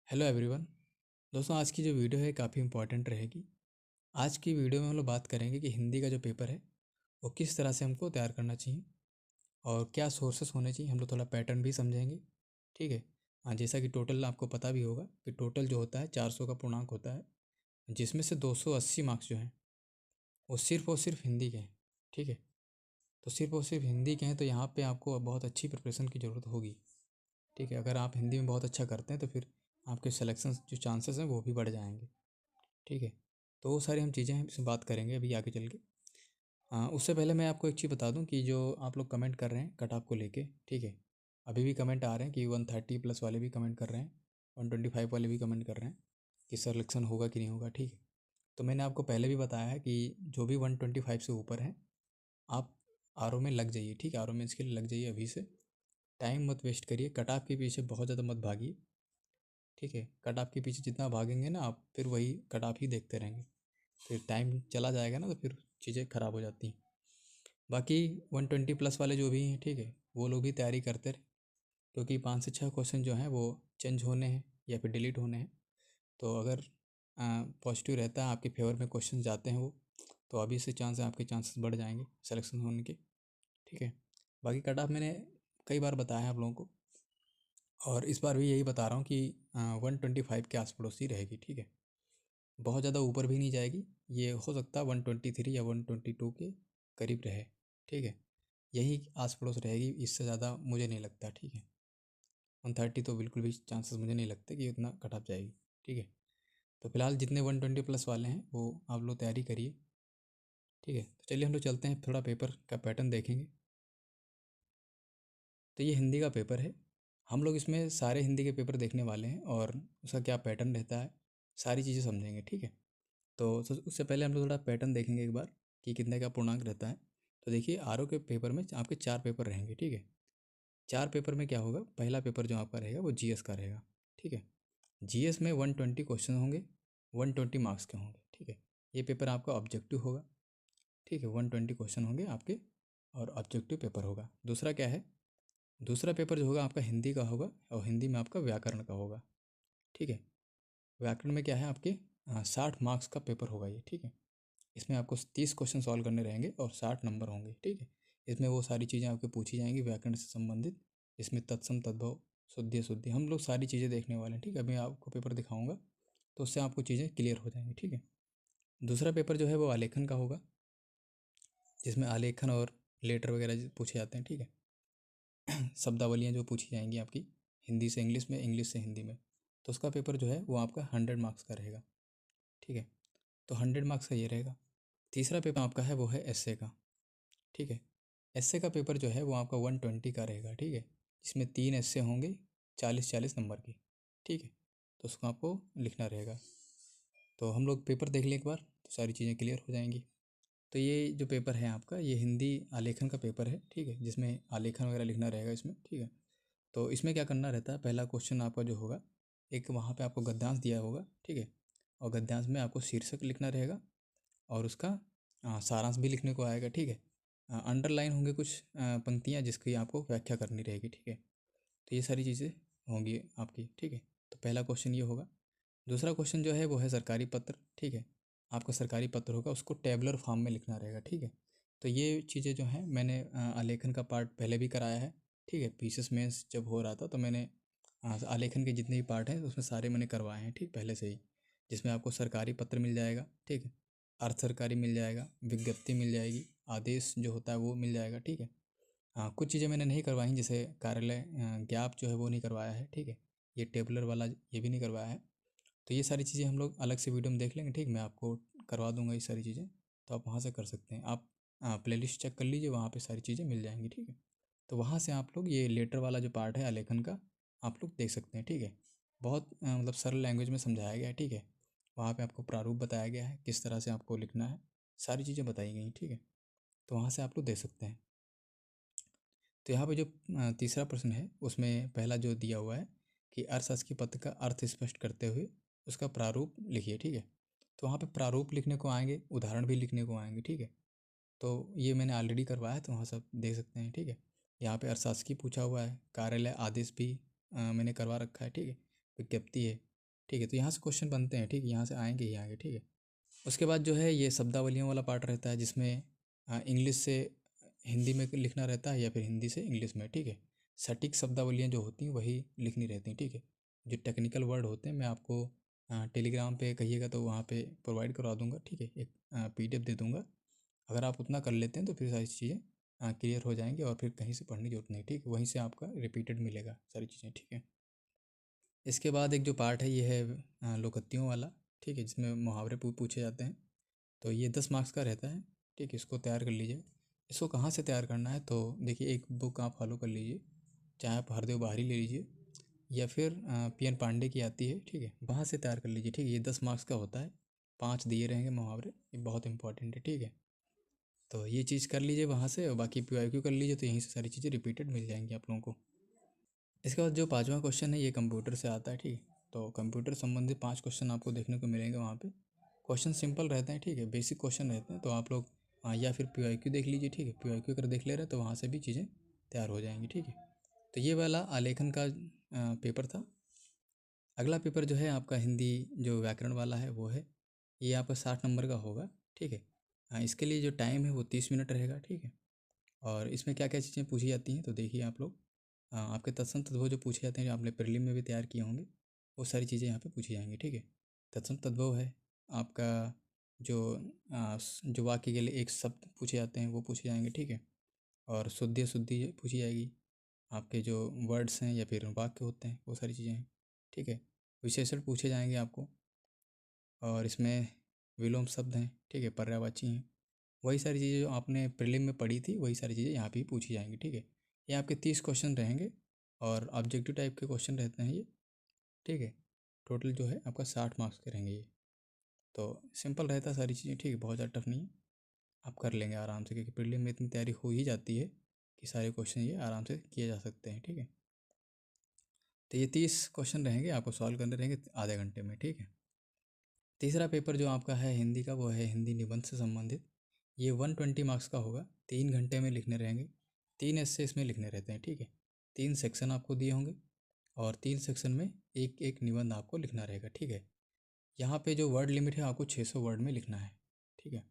Hello everyone. दोस्तों, आज की जो वीडियो है काफ़ी इंपॉर्टेंट रहेगी। आज की वीडियो में हम लोग बात करेंगे कि हिंदी का जो पेपर है वो किस तरह से हमको तैयार करना चाहिए और क्या सोर्सेस होने चाहिए। हम लोग थोड़ा पैटर्न भी समझेंगे। ठीक है। हाँ, जैसा कि टोटल आपको पता भी होगा कि टोटल जो होता है 400 का पूर्णांक होता है, जिसमें से 280 मार्क्स जो हैं वो सिर्फ और सिर्फ हिंदी के हैं। ठीक है। तो सिर्फ और सिर्फ हिंदी के हैं, तो यहाँ पे आपको बहुत अच्छी प्रिपरेशन की ज़रूरत होगी। ठीक है। अगर आप हिंदी में बहुत अच्छा करते हैं तो फिर आपके सिलेक्शन जो चांसेस हैं वो भी बढ़ जाएंगे। ठीक है। तो वो सारी हम चीज़ें हम इसमें बात करेंगे अभी आगे चल के। उससे पहले मैं आपको एक चीज़ बता दूं कि जो आप लोग कमेंट कर रहे हैं कट ऑफ को लेके, ठीक है, अभी भी कमेंट आ रहे हैं कि 130 प्लस वाले भी कमेंट कर रहे हैं, 125 वाले भी कमेंट कर रहे हैं कि सिलेक्शन होगा कि नहीं होगा। ठीक है। तो मैंने आपको पहले भी बताया है कि जो भी 125 से ऊपर हैं आप आर में लग जाइए। ठीक है। आर इसके लिए लग जाइए अभी से। टाइम मत वेस्ट करिए, कट ऑफ के पीछे बहुत ज़्यादा मत भागिए। ठीक है। कट ऑफ के पीछे जितना भागेंगे ना आप, फिर वही कट ऑफ ही देखते रहेंगे, फिर टाइम चला जाएगा ना तो फिर चीज़ें ख़राब हो जाती हैं। बाकी 120 प्लस वाले जो भी हैं, ठीक है, वो लोग भी तैयारी करते रहे, क्योंकि 5 से 6 क्वेश्चन जो हैं वो चेंज होने हैं या फिर डिलीट होने हैं। तो अगर पॉजिटिव रहता है, आपके फेवर में क्वेश्चन जाते हैं वो, तो अभी से चांस है आपके चांसेस बढ़ जाएंगे सिलेक्शन होने के। ठीक है। बाकी कट ऑफ मैंने कई बार बताया है आप लोगों को, और इस बार भी यही बता रहा हूँ कि 125 के आस पड़ोस ही रहेगी। ठीक है। बहुत ज़्यादा ऊपर भी नहीं जाएगी। ये हो सकता है 123 या 122 के करीब रहे। ठीक है। यही आस पड़ोस रहेगी, इससे ज़्यादा मुझे नहीं लगता। ठीक है। 130 तो बिल्कुल भी चांसेस मुझे नहीं लगते कि उतना कट ऑफ जाएगी। ठीक है। तो फिलहाल जितने 120 प्लस वाले हैं वो आप लोग तैयारी करिए। ठीक है। तो चलिए हम लोग चलते हैं, थोड़ा पेपर का पैटर्न देखेंगे। तो ये हिंदी का पेपर है। हम लोग इसमें सारे हिंदी के पेपर देखने वाले हैं और उसका क्या पैटर्न रहता है, सारी चीज़ें समझेंगे। ठीक है। तो उससे पहले हम लोग थोड़ा पैटर्न देखेंगे एक बार कि कितने का पूर्णांक रहता है। तो देखिए, आर के पेपर में आपके 4 पेपर रहेंगे। ठीक है। 4 पेपर में क्या होगा, पहला पेपर जो आपका रहेगा वो जीएस का रहेगा। ठीक है। जीएस में 120 क्वेश्चन होंगे, 120 मार्क्स के होंगे। ठीक है। ये पेपर आपका ऑब्जेक्टिव होगा। ठीक है। 120 क्वेश्चन होंगे आपके और ऑब्जेक्टिव पेपर होगा। दूसरा क्या है, दूसरा पेपर जो होगा आपका हिंदी का होगा, और हिंदी में आपका व्याकरण का होगा। ठीक है। व्याकरण में क्या है आपके 60 मार्क्स का पेपर होगा ये। ठीक है। इसमें आपको 30 क्वेश्चन सॉल्व करने रहेंगे और 60 नंबर होंगे। ठीक है। इसमें वो सारी चीज़ें आपको पूछी जाएंगी व्याकरण से संबंधित। इसमें तत्सम तद्भव शुद्धि शुद्धि हम लोग सारी चीज़ें देखने वाले हैं। ठीक है। अभी आपको पेपर दिखाऊंगा तो उससे आपको चीज़ें क्लियर हो जाएंगी। ठीक है। दूसरा पेपर जो है वो आलेखन का होगा, जिसमें आलेखन और लेटर वगैरह पूछे जाते हैं। ठीक है। शब्दावलियाँ जो पूछी जाएंगी आपकी हिंदी से इंग्लिश में, इंग्लिश से हिंदी में, तो उसका पेपर जो है वो आपका 100 मार्क्स का रहेगा। ठीक है। तो 100 मार्क्स का ये रहेगा। तीसरा पेपर आपका है वो है एस्से का। ठीक है। एस्से का पेपर जो है वो आपका 120 का रहेगा। ठीक है। जिसमें 3 एस्से होंगे, 40-40 नंबर की। ठीक है। तो उसको आपको लिखना रहेगा। तो हम लोग पेपर देख लें एक बार तो सारी चीज़ें क्लियर हो जाएंगी। तो ये जो पेपर है आपका, ये हिंदी आलेखन का पेपर है। ठीक है। जिसमें आलेखन वगैरह लिखना रहेगा इसमें। ठीक है। तो इसमें क्या करना रहता है, पहला क्वेश्चन आपका जो होगा, एक वहाँ पे आपको गद्यांश दिया होगा। ठीक है। और गद्यांश में आपको शीर्षक लिखना रहेगा और उसका सारांश भी लिखने को आएगा। ठीक है। अंडरलाइन होंगे कुछ पंक्तियाँ जिसकी आपको व्याख्या करनी रहेगी। ठीक है। तो ये सारी चीज़ें होंगी आपकी। ठीक है। तो पहला क्वेश्चन ये होगा। दूसरा क्वेश्चन जो है वो है सरकारी पत्र। ठीक है। आपका सरकारी पत्र होगा, उसको टेबलर फॉर्म में लिखना रहेगा। ठीक है। तो ये चीज़ें जो हैं मैंने आलेखन का पार्ट पहले भी कराया है। ठीक है। पीसीएस मेंस जब हो रहा था तो मैंने आलेखन के जितने भी पार्ट हैं उसमें सारे मैंने करवाए हैं। ठीक, पहले से ही। जिसमें आपको सरकारी पत्र मिल जाएगा। ठीक है। अर्ध सरकारी मिल जाएगा, विज्ञप्ति मिल जाएगी, आदेश जो होता है वो मिल जाएगा। ठीक है। हाँ, कुछ चीज़ें मैंने नहीं करवाई, जैसे कार्यालय ज्ञाप जो है वो नहीं करवाया है। ठीक है। ये टेबलर वाला ये भी नहीं करवाया है। तो ये सारी चीज़ें हम लोग अलग से वीडियो में देख लेंगे। ठीक, मैं आपको करवा दूंगा ये सारी चीज़ें, तो आप वहाँ से कर सकते हैं। आप प्लेलिस्ट चेक कर लीजिए, वहाँ पे सारी चीज़ें मिल जाएंगी। ठीक है। तो वहाँ से आप लोग ये लेटर वाला जो पार्ट है आलेखन का, आप लोग देख सकते हैं। ठीक है। बहुत मतलब सरल लैंग्वेज में समझाया गया है। ठीक है। वहाँ पे आपको प्रारूप बताया गया है, किस तरह से आपको लिखना है, सारी चीज़ें बताई गई हैं। ठीक है। तो वहाँ से आप लोग देख सकते हैं। तो यहाँ पे जो तीसरा प्रश्न है उसमें पहला जो दिया हुआ है कि अर्थशास्त्र पत्र का अर्थ स्पष्ट करते हुए उसका प्रारूप लिखिए। ठीक है। तो वहाँ पे प्रारूप लिखने को आएंगे, उदाहरण भी लिखने को आएंगे। ठीक है। तो ये मैंने ऑलरेडी करवाया है, तो वहाँ सब देख सकते हैं। ठीक है। यहाँ पे अर्थशास्त्र पूछा हुआ है, कार्यालय आदेश भी मैंने करवा रखा है। ठीक है। विज्ञप्ति है, ठीक है। तो यहाँ से क्वेश्चन बनते हैं, ठीक है, यहाँ से आएंगे ही आएंगे, ठीक है। उसके बाद जो है ये शब्दावलियों वाला पार्ट रहता है, जिसमें इंग्लिश से हिंदी में लिखना रहता है या फिर हिंदी से इंग्लिश में, ठीक है। सटीक शब्दावलियाँ जो होती हैं वही लिखनी रहती हैं, ठीक है। जो टेक्निकल वर्ड होते हैं मैं आपको टेलीग्राम पे कहिएगा तो वहाँ पे प्रोवाइड करवा दूंगा, ठीक है। एक PDF दे दूंगा। अगर आप उतना कर लेते हैं तो फिर सारी चीज़ें क्लियर हो जाएंगी और फिर कहीं से पढ़ने की जरूरत नहीं, ठीक है। वहीं से आपका रिपीटेड मिलेगा सारी चीज़ें, ठीक है। इसके बाद एक जो पार्ट है ये है लोकत्तियों वाला, ठीक है, जिसमें मुहावरे पूछे जाते हैं। तो ये 10 मार्क्स का रहता है, ठीक है। इसको तैयार कर लीजिए। इसको कहाँ से तैयार करना है तो देखिए, एक बुक आप फॉलो कर लीजिए, चाहे आप हरदेव बाहरी ले लीजिए या फिर PN पांडे की आती है, ठीक है, वहाँ से तैयार कर लीजिए, ठीक है। ये 10 मार्क्स का होता है, 5 दिए रहेंगे मुहावरे, ये बहुत इंपॉर्टेंट है, ठीक है। तो ये चीज़ कर लीजिए वहाँ से, और बाकी PYQ कर लीजिए, तो यहीं से सारी चीज़ें रिपीटेड मिल जाएंगी आप लोगों को। इसके बाद जो 5वां क्वेश्चन है ये कंप्यूटर से आता है, ठीक है। तो कंप्यूटर संबंधित 5 क्वेश्चन आपको देखने को मिलेंगे वहाँ पे। क्वेश्चन सिंपल रहते हैं, ठीक है, बेसिक क्वेश्चन रहते हैं। तो आप लोग या फिर PYQ देख लीजिए, ठीक है। PYQ अगर देख ले रहे हैं तो वहाँ से भी चीज़ें तैयार हो जाएंगी, ठीक है। तो ये वाला आलेखन का पेपर था। अगला पेपर जो है आपका हिंदी जो व्याकरण वाला है वो है, ये आपका 60 नंबर का होगा, ठीक है। इसके लिए जो टाइम है वो 30 मिनट रहेगा, ठीक है। और इसमें क्या क्या चीज़ें पूछी जाती हैं तो देखिए आप लोग, आपके तत्सम तद्भव जो पूछे जाते हैं, जो आपने प्रीलिम में भी तैयार किए होंगे, वो सारी चीज़ें यहाँ पे पूछी जाएंगी, ठीक है। तत्सम तद्भव है आपका, जो जो वाक्य के लिए एक शब्द पूछे जाते हैं वो पूछे जाएंगे, ठीक है। और शुद्धि शुद्धि पूछी जाएगी, आपके जो वर्ड्स हैं या फिर वाक्य होते हैं वो सारी चीज़ें हैं, ठीक है। विशेषण पूछे जाएंगे आपको, और इसमें विलोम शब्द हैं, ठीक है, पर्यायवाची हैं। वही सारी चीज़ें जो आपने प्रीलिम में पढ़ी थी वही सारी चीज़ें यहाँ पे भी पूछी जाएंगी, ठीक है। ये आपके 30 क्वेश्चन रहेंगे और ऑब्जेक्टिव टाइप के क्वेश्चन रहते हैं ये, ठीक है। टोटल जो है आपका 60 मार्क्स के रहेंगे ये। तो सिंपल रहता है सारी चीज़ें, ठीक है, बहुत ज़्यादा टफ नहीं है, आप कर लेंगे आराम से, क्योंकि प्रीलिम में इतनी तैयारी हो ही जाती है कि सारे क्वेश्चन ये आराम से किए जा सकते हैं, ठीक है। तो ये 30 क्वेश्चन रहेंगे, आपको सॉल्व करने रहेंगे आधे घंटे में, ठीक है। तीसरा पेपर जो आपका है हिंदी का, वो है हिंदी निबंध से संबंधित। ये 120 मार्क्स का होगा, 3 घंटे में लिखने रहेंगे। 3 ऐसे इसमें लिखने रहते हैं, ठीक है। 3 सेक्शन आपको दिए होंगे और 3 सेक्शन में एक एक निबंध आपको लिखना रहेगा, ठीक है। यहाँ पे जो वर्ड लिमिट है आपको 600 वर्ड में लिखना है, ठीक है।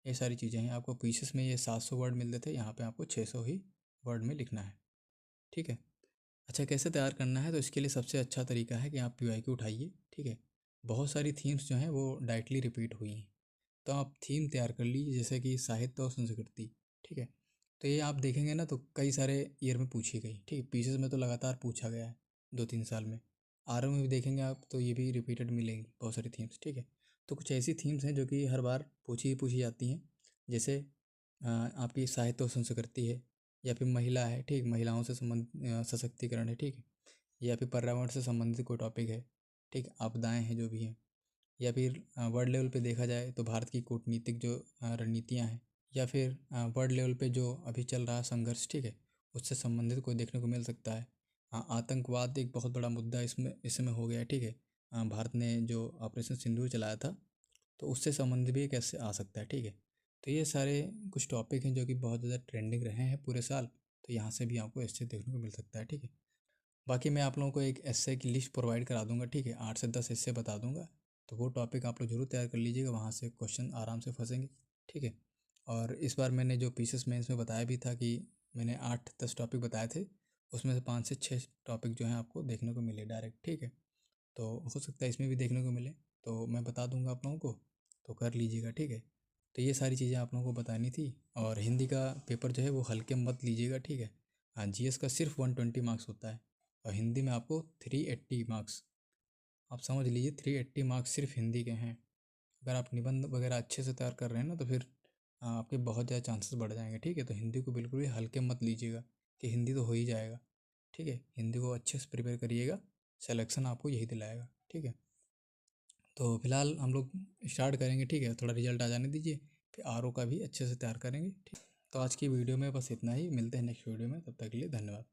ये सारी चीज़ें हैं। आपको पीसेस में ये 700 वर्ड मिलते थे, यहाँ पे आपको 600 ही वर्ड में लिखना है, ठीक है। अच्छा, कैसे तैयार करना है तो इसके लिए सबसे अच्छा तरीका है कि आप PYQ उठाइए, ठीक है। बहुत सारी थीम्स जो हैं वो डायरेक्टली रिपीट हुई हैं, तो आप थीम तैयार कर लीजिए, जैसे कि साहित्य और संस्कृति, ठीक है। तो ये आप देखेंगे ना तो कई सारे ईयर में पूछी गई, ठीक है। पीसेस में तो लगातार पूछा गया है 2-3 साल में। RO में भी देखेंगे आप तो ये भी रिपीटेड मिलेंगी बहुत सारी थीम्स, ठीक है। तो कुछ ऐसी थीम्स हैं जो कि हर बार पूछी जाती हैं, जैसे आपकी साहित्य और संस्कृति है, या फिर महिला है, ठीक, महिलाओं से संबंध सशक्तिकरण है, ठीक है। या फिर पर्यावरण से संबंधित कोई टॉपिक है, ठीक, आपदाएं हैं जो भी हैं। या फिर वर्ल्ड लेवल पे देखा जाए तो भारत की कूटनीतिक जो रणनीतियाँ हैं, या फिर वर्ल्ड लेवल पे जो अभी चल रहा संघर्ष, ठीक है, उससे संबंधित कोई देखने को मिल सकता है। आतंकवाद एक बहुत बड़ा मुद्दा इसमें इस समय हो गया है, ठीक है। भारत ने जो ऑपरेशन सिंदूर चलाया था तो उससे संबंधित भी कैसे आ सकता है, ठीक है। तो ये सारे कुछ टॉपिक हैं जो कि बहुत ज़्यादा ट्रेंडिंग रहे हैं पूरे साल, तो यहाँ से भी आपको ऐसे देखने को मिल सकता है, ठीक है। बाकी मैं आप लोगों को एक एस्से की लिस्ट प्रोवाइड करा दूंगा, ठीक है, 8 से 10 एस्से बता दूंगा। तो वो टॉपिक आप लोग जरूर तैयार कर लीजिएगा, वहाँ से क्वेश्चन आराम से फंसेंगे, ठीक है। और इस बार मैंने जो पीसेस में इसमें बताया भी था कि मैंने 8-10 टॉपिक बताए थे, उसमें से 5 से 6 टॉपिक जो हैं आपको देखने को मिले डायरेक्ट, ठीक है। तो हो सकता है इसमें भी देखने को मिले, तो मैं बता दूंगा आप लोगों को, तो कर लीजिएगा, ठीक है। तो ये सारी चीज़ें आप लोगों को बतानी थी। और हिंदी का पेपर जो है वो हल्के मत लीजिएगा, ठीक है। हाँ, GS का सिर्फ 120 मार्क्स होता है और हिंदी में आपको 380 मार्क्स, आप समझ लीजिए 380 मार्क्स सिर्फ हिंदी के हैं। अगर आप निबंध वगैरह अच्छे से तैयार कर रहे हैं ना तो फिर आपके बहुत ज़्यादा चांसेस बढ़ जाएंगे, ठीक है। तो हिंदी को बिल्कुल भी हल्के मत लीजिएगा कि हिंदी तो हो ही जाएगा, ठीक है। हिंदी को अच्छे से प्रिपेयर करिएगा, सिलेक्शन आपको यही दिलाएगा, ठीक है। तो फिलहाल हम लोग स्टार्ट करेंगे, ठीक है, थोड़ा रिजल्ट आ जाने दीजिए, फिर RO का भी अच्छे से तैयार करेंगे, ठीक। तो आज की वीडियो में बस इतना ही, मिलते हैं नेक्स्ट वीडियो में, तब तक के लिए धन्यवाद।